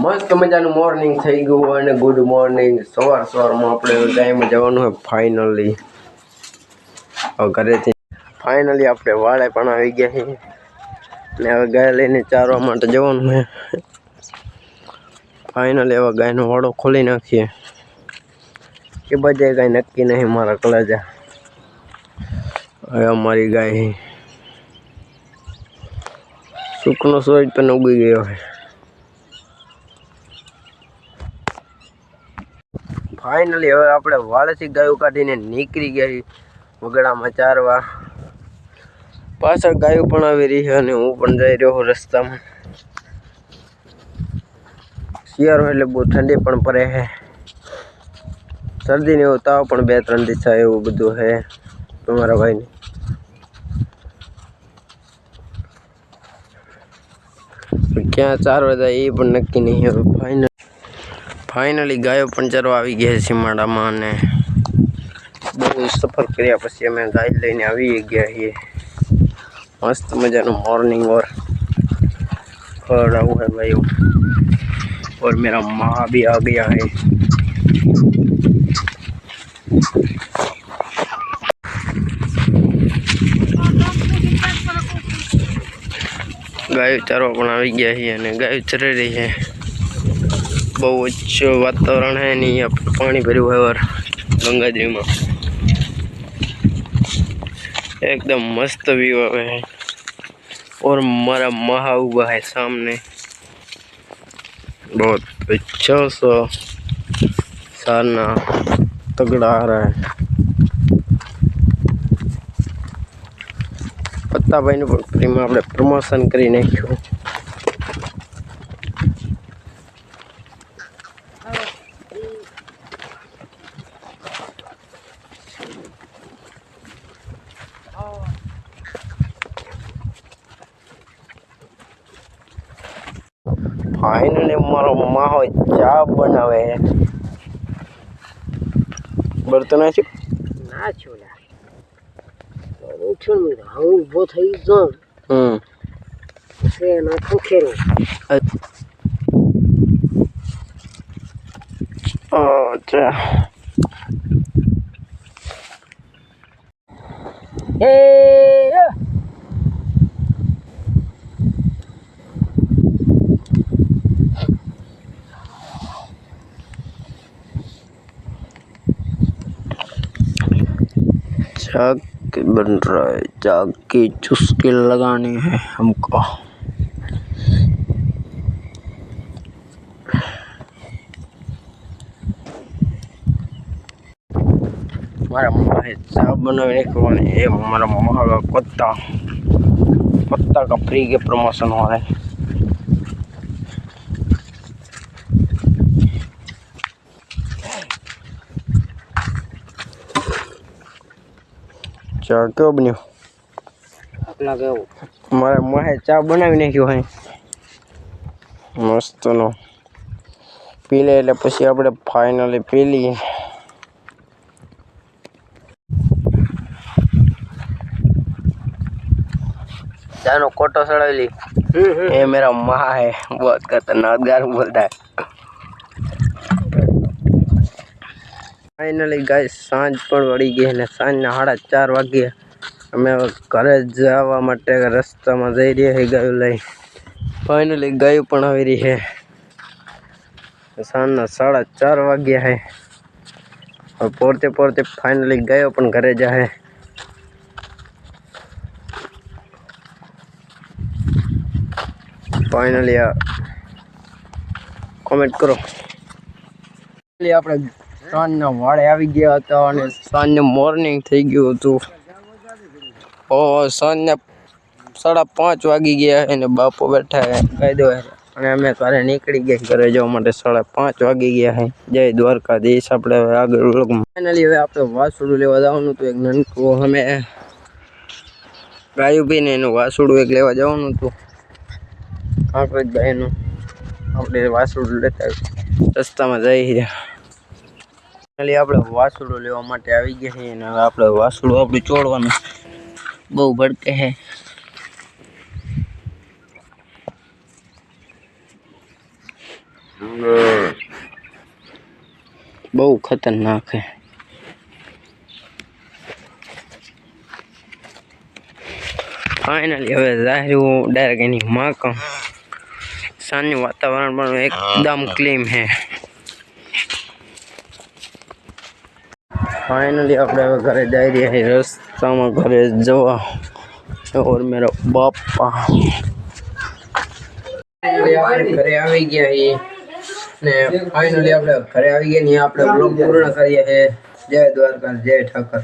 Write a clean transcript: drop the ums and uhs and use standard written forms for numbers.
મસ્ત મજાનું મોર્નિંગ થઈ ગયું અને ગુડ મોર્નિંગ. સવારમાં આપણે ટાઈમે જવાનું હોય ફાઇનલી ઘરેથી. ફાઇનલી આપણે વાળે પણ આવી ગયા છીએ ને હવે ગાય લઈને ચારવા માટે જવાનું છે. ફાઇનલી હવે ગાયનો વાળો ખોલી નાખીએ. કે બજે ગાય નક્કી નહીં મારા કલેજા. હવે અમારી ગાય સુખનો સૂરજ પણ ઉગી ગયો છે. ફાઇનલી હવે આપણે વાળેથી ગાયો કાઢીને નીકળી ગયા વગડામાં ચારવા. પાછળ ગાયો પણ આવી રહી છે અને હું પણ જઈ રહ્યો છું રસ્તામાં. શિયાળો એટલે બહુ ઠંડી પણ પડે છે. શરદીને એવો તાવ પણ 2-3 દિવસ એવું બધું છે તમારા ભાઈને. ક્યાં ચારવા જાય એ પણ નક્કી નહીં. હવે ફાઇનલી ગાયો પણ ચરવા આવી ગયા છે સીમાડામાં અને બહુ સફર કર્યા પછી અમે ગાય લઈને આવી ગયા છીએ. મસ્ત મજાનું मॉर्निंग और खड़ा हुआ है भाई और मेरा माँ भी आ गया है. गाय चारवा પણ આવી ગયા છે અને ગાય ચરી રહી છે. બહુ ઓછું વાતાવરણ है नहीं पानी भर्યું है और गंगाजी में एकदम मस्त व्यू है और हमारा महा हुआ है सामने. बहुत अच्छा सा सारना तगड़ा आ रहा है. पत्ता भाई ने प्रीमा આપણે પ્રમોશન કરી નાખ્યું. फाइनली मारो माहो चा बनावे है. बर्तन है ना छोला उठन में हाउ उभो થઈ જામ से ना खोखेरो. अच्छा ए चाक बन रहा है. चाक की चुस्की लगानी है हमको. हमारा मम्मा है चाक बनाने को ये हमारा मम्मा का पत्ता का फ्री के प्रमोशन हो रहा है. चा क्यों बन्यो अपना के हमारे मोहे चा बनावी नाख्यो है मस्त नो. पी ले એટલે પછી આપણે ફાઇનલી પી લઈએ. जानो कोटो सड़ावी ली. ये मेरा माँ है बहुत खतरनाक गार बोलता है. फाइनली गाइस सांज पण वળી ગઈ અને સાંજના 4:30 વાગ્યા. અમે ઘરે જવા માટે રસ્તામાં જઈ રહ્યા છીએ ગાયો લઈ. ફાઇનલી ગાયો પણ આવી રહી છે. સાંજના 4:30 વાગ્યા છે. હવે પોરતે ફાઇનલી ગાયો પણ ઘરે જાય. फाइनली कमेंट करो. આપણે સાંજના વાળે આવી ગયા હતા અને સાંજને મોર્નિંગ થઈ ગયું હતું. સાંજના 5:30 વાગી ગયા અને બાપો બેઠા ગાય દોવા અને અમે ઘરે નીકળી ગયા. ઘરે જવા માટે 5:30 વાગી ગયા છે. જય દ્વારકાધીશ. આપણે હવે આગળ ફાઇનલી હવે આપણે વાસુડું લેવા જવાનું હતું. એક નનકું અમે ગાયું પીને એનું વાસુડું એક લેવા જવાનું હતું. કાંકરેજભાઈનું આપણે વાસુડું લેતા રસ્તામાં જઈ રહ્યા. ફાઇનલી આપણે વાસુડું લેવા માટે આવી ગયા છીએ અને હવે આપણે વાસુડું આપણે ચોડવાનું. બહુ ભડકે છે. બહુ ખતરનાક હે ફાઇનલી હવે જાહેરું ડાયરેક્ટ એની માં કહું સાંજનું વાતાવરણ પણ એકદમ ક્લીન હે फाइनली अपने घरे जा रही है रास्ता में घरे जवा और मेरा बापा घरे આવી ગયા હી ને ફાઇનલી આપણે ઘરે આવી ગયા ને આપણે બ્લોગ પૂર્ણ કરીએ હે જય દ્વારકા જય ઠાકર